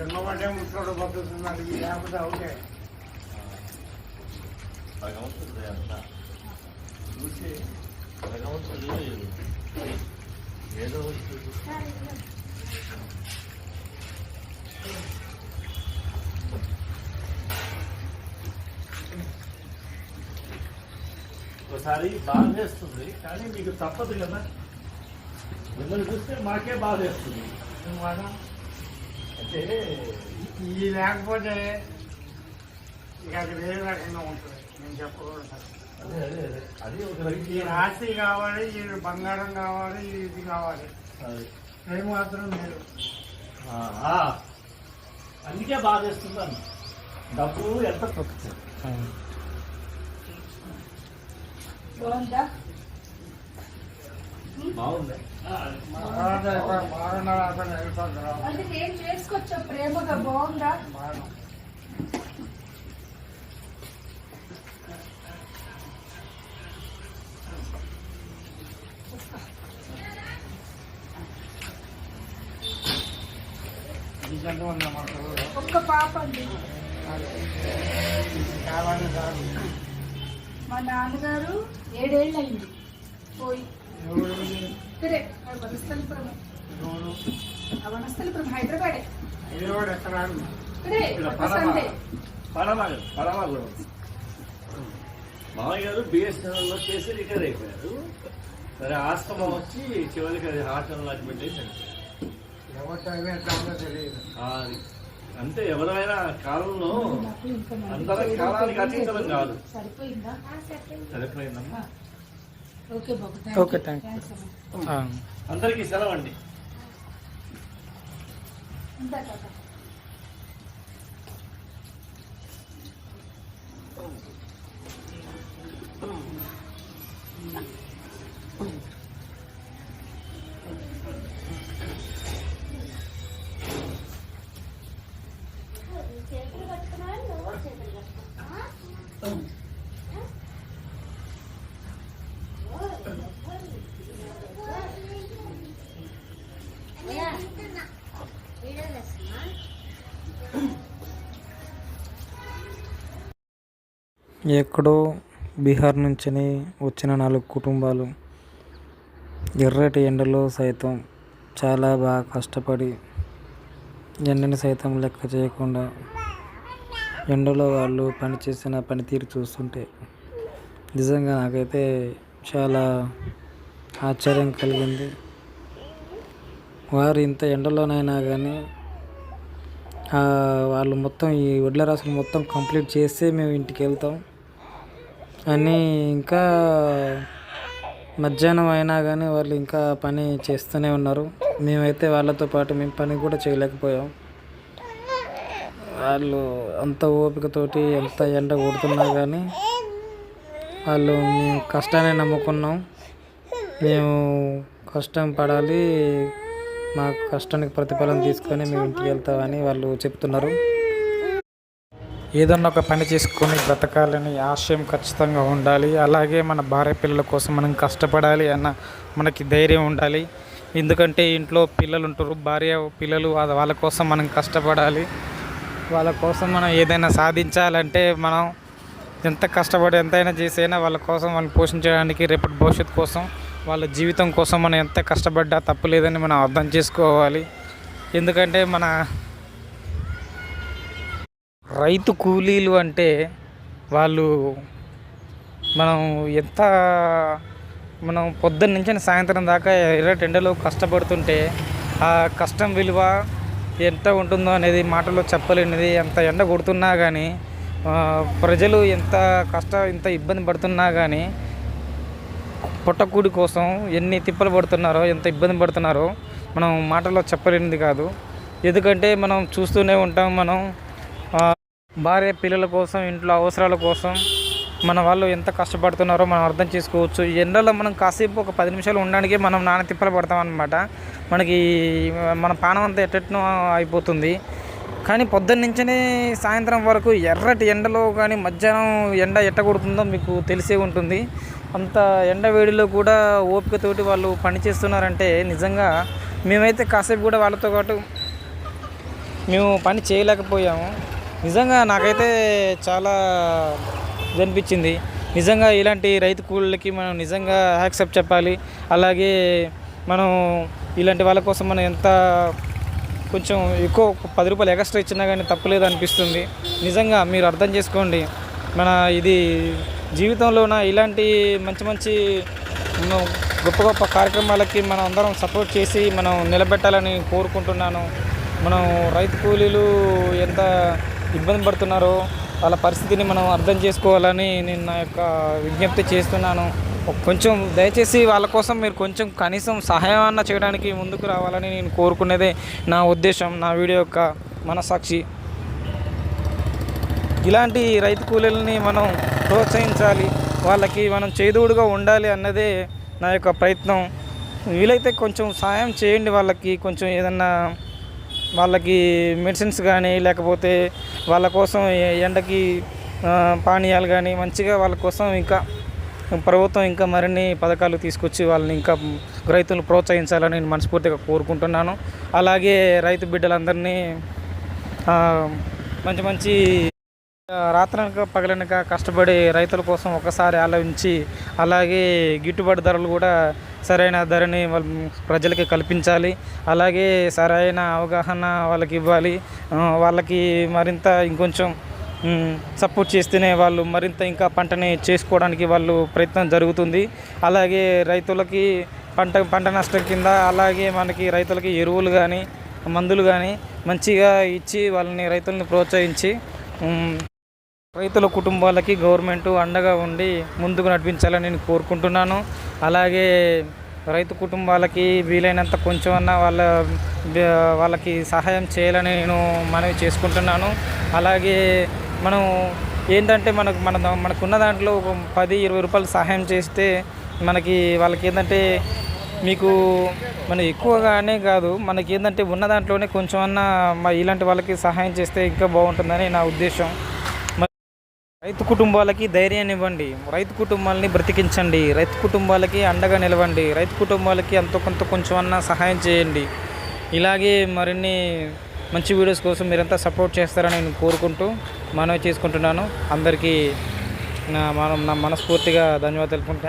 ఎన్నోటే ముసలోడు బతుకుతున్నారు లేకపోతే అవుతే భగవంతుడు అంతా చూసి భగవంతుడు ఏదో ఒకసారి బాధ వేస్తుంది కానీ మీకు తప్పదు కదా. మిమ్మల్ని చూస్తే మాకే బాధ వేస్తుంది అంటే ఇది లేకపోతే ఇక అది వేరే రకంగా ఉంటుంది. నేను చెప్పకూడదు. అదే అదే అదే అది ఒక ఈ ఆస్తి కావాలి, ఈ బంగారం కావాలి, ఇది కావాలి, నేను మాత్రం మీరు అందుకే బాధ వేస్తుందని డబ్బు ఎంత ప్రొక్కింది. బాగుంది ఏం చేసుకొచ్చా ప్రేమగా బాగుందా? ఒక్క పాప అండి. మా నాన్నగారు 7 ఏళ్ళు అయింది పోయి. ఇక్కడే వనస్థలిపురం, వనస్థలిపురం హైదరాబాదే. ఇక్కడే పరమాగూడెం. మామయ్య గారు బిఎస్ఎన్ఎల్లో చేసి రిటైర్ అయిపోయారు. సరే ఆశ్రమం వచ్చి చివరికి అది హార్ట్ లాంటి పెట్టేసి అంతే. ఎవరైనా కాలంలో అందరం కాలానికి అతీతం కాదు. సరిపోయిందమ్మా. Okay thank you. అందరికీ సెలవు అండి. ఎక్కడో బీహార్ నుంచి వచ్చిన 4 కుటుంబాలు ఎర్రటి ఎండలో సైతం చాలా బాగా కష్టపడి ఎండని సైతం లెక్క చేయకుండా ఎండలో వాళ్ళు పనిచేసిన పనితీరు చూస్తుంటే నిజంగా నాకైతే చాలా ఆశ్చర్యం కలిగింది. వారు ఇంత ఎండలోనైనా కానీ వాళ్ళు మొత్తం ఈ వడ్ల రాసులు మొత్తం కంప్లీట్ చేస్తే మేము ఇంటికి వెళ్తాం అని, ఇంకా మధ్యాహ్నం అయినా కానీ వాళ్ళు ఇంకా పని చేస్తూనే ఉన్నారు. మేమైతే వాళ్ళతో పాటు మేము పని కూడా చేయలేకపోయాం. వాళ్ళు అంత ఓపికతోటి ఎంత ఎండ కొడుతున్నా కానీ వాళ్ళు మేము కష్టాన్ని నమ్ముకున్నాం, మేము కష్టం పడాలి, మా కష్టానికి ప్రతిఫలం తీసుకొని మేము ఇంటికి వెళ్తామని వాళ్ళు చెప్తున్నారు. ఏదన్నా ఒక పని చేసుకొని బ్రతకాలని ఆశయం ఖచ్చితంగా ఉండాలి. అలాగే మన భార్య పిల్లల కోసం మనం కష్టపడాలి అన్న మనకి ధైర్యం ఉండాలి. ఎందుకంటే ఇంట్లో పిల్లలు ఉంటారు, భార్య పిల్లలు, వాళ్ళ కోసం మనం కష్టపడాలి. వాళ్ళ కోసం మనం ఏదైనా సాధించాలంటే మనం ఎంత కష్టపడి ఎంతైనా చేసైనా వాళ్ళ కోసం వాళ్ళని పోషించడానికి, రేపటి భవిష్యత్తు కోసం, వాళ్ళ జీవితం కోసం మనం ఎంత కష్టపడ్డా తప్పులేదని మనం అర్థం చేసుకోవాలి. ఎందుకంటే మన రైతు కూలీలు అంటే వాళ్ళు మనం పొద్దున్న నుంచి సాయంత్రం దాకా ఎర్రటి ఎండలో కష్టపడుతుంటే ఆ కష్టం విలువ ఎంత ఉంటుందో అనేది మాటల్లో చెప్పలేనిది. ఎంత ఎండ కొడుతున్నా కానీ ప్రజలు ఇంత ఇబ్బంది పడుతున్నా కానీ పొట్టకూడి కోసం ఎన్ని తిప్పలు పడుతున్నారో, ఎంత ఇబ్బంది పడుతున్నారో మనం మాటల్లో చెప్పలేనిది కాదు. ఎందుకంటే మనం చూస్తూనే ఉంటాం. మనం భార్య పిల్లల కోసం, ఇంట్లో అవసరాల కోసం మన వాళ్ళు ఎంత కష్టపడుతున్నారో మనం అర్థం చేసుకోవచ్చు. ఎండలో మనం కాసేపు ఒక 10 నిమిషాలు ఉండడానికి మనం నానా తిప్పలు పడతాం అన్నమాట. మనకి మన పానం అంతా ఎట్టెట్నో అయిపోతుంది. కానీ పొద్దున్న నుంచే సాయంత్రం వరకు ఎర్రటి ఎండలో కానీ మధ్యాహ్నం ఎండ ఎట్ట కొడుతుందో మీకు తెలిసే ఉంటుంది. అంత ఎండ వేడిలో కూడా ఓపికతోటి వాళ్ళు పని చేస్తున్నారంటే నిజంగా మేమైతే కాసేపు కూడా వాళ్ళతో పాటు మేము పని చేయలేకపోయాము. నిజంగా నాకైతే చాలా ఇది అనిపించింది. నిజంగా ఇలాంటి రైతు కూలీలకి మనం నిజంగా యాక్సెప్ట్ చెప్పాలి. అలాగే మనం ఇలాంటి వాళ్ళ కోసం మనం ఎంత కొంచెం ఎక్కువ 10 రూపాయలు ఎక్స్ట్రా ఇచ్చినా కానీ తప్పులేదు అనిపిస్తుంది. నిజంగా మీరు అర్థం చేసుకోండి. మన ఇది జీవితంలోన ఇలాంటి మంచి మంచి గొప్ప గొప్ప కార్యక్రమాలకి మనం అందరం సపోర్ట్ చేసి మనం నిలబెట్టాలని కోరుకుంటున్నాను. మనం రైతు కూలీలు ఎంత ఇబ్బంది పడుతున్నారో వాళ్ళ పరిస్థితిని మనం అర్థం చేసుకోవాలని నేను నా యొక్క విజ్ఞప్తి చేస్తున్నాను. కొంచెం దయచేసి వాళ్ళ కోసం మీరు కొంచెం కనీసం సహాయం అన్న చేయడానికి ముందుకు రావాలని నేను కోరుకునేదే నా ఉద్దేశం, నా వీడియో యొక్క మనసాక్షి. ఇలాంటి రైతు కూలీలని మనం ప్రోత్సహించాలి, వాళ్ళకి మనం చేదోడుగా ఉండాలి అన్నదే నా యొక్క ప్రయత్నం. వీలైతే కొంచెం సహాయం చేయండి వాళ్ళకి. కొంచెం ఏదన్నా వాళ్ళకి మెడిసిన్స్ కానీ లేకపోతే వాళ్ళ కోసం ఎండకి పానీయాలు కానీ మంచిగా వాళ్ళ కోసం ఇంకా ప్రభుత్వం ఇంకా మరిన్ని పథకాలు తీసుకొచ్చి వాళ్ళని ఇంకా రైతులను ప్రోత్సహించాలని నేను మనస్ఫూర్తిగా కోరుకుంటున్నాను. అలాగే రైతు బిడ్డలందరినీ మంచి మంచి రాత్రనక పగలనక కష్టపడి రైతుల కోసం ఒకసారి ఆలోచించి అలాగే గిట్టుబాటు ధరలు కూడా సరైన ధరని ప్రజలకి కల్పించాలి. అలాగే సరైన అవగాహన వాళ్ళకి ఇవ్వాలి. వాళ్ళకి మరింత ఇంకొంచెం సపోర్ట్ చేస్తేనే వాళ్ళు మరింత ఇంకా పంటని చేసుకోవడానికి వాళ్ళు ప్రయత్నం జరుగుతుంది. అలాగే రైతులకి పంట నష్టం కింద అలాగే మనకి రైతులకి ఎరువులు కానీ మందులు కానీ మంచిగా ఇచ్చి వాళ్ళని రైతుల్ని ప్రోత్సహించి రైతుల కుటుంబాలకి గవర్నమెంట్ అండగా ఉండి ముందుకు నడిపించాలని నేను కోరుకుంటున్నాను. అలాగే రైతు కుటుంబాలకి వీలైనంత కొంచెం అన్నా వాళ్ళకి సహాయం చేయాలని నేను మనవి చేసుకుంటున్నాను. అలాగే మనం ఏంటంటే మనకున్న దాంట్లో ఒక 10-20 రూపాయలు సహాయం చేస్తే మనకి వాళ్ళకి ఏంటంటే మీకు మనం ఎక్కువగానే కాదు, మనకి ఏంటంటే ఉన్న దాంట్లోనే కొంచెం అన్నా ఇలాంటి వాళ్ళకి సహాయం చేస్తే ఇంకా బాగుంటుందని నా ఉద్దేశం. రైతు కుటుంబాలకి ధైర్యాన్ని ఇవ్వండి, రైతు కుటుంబాలని బ్రతికించండి, రైతు కుటుంబాలకి అండగా నిలవండి, రైతు కుటుంబాలకి అంత కొంచెం అన్నా సహాయం చేయండి. ఇలాగే మరిన్ని మంచి వీడియోస్ కోసం మీరంతా సపోర్ట్ చేస్తారని నేను కోరుకుంటూ మనవి చేసుకుంటున్నాను. అందరికీ నా మనస్ఫూర్తిగా ధన్యవాదాలు తెలుపుకుంటూ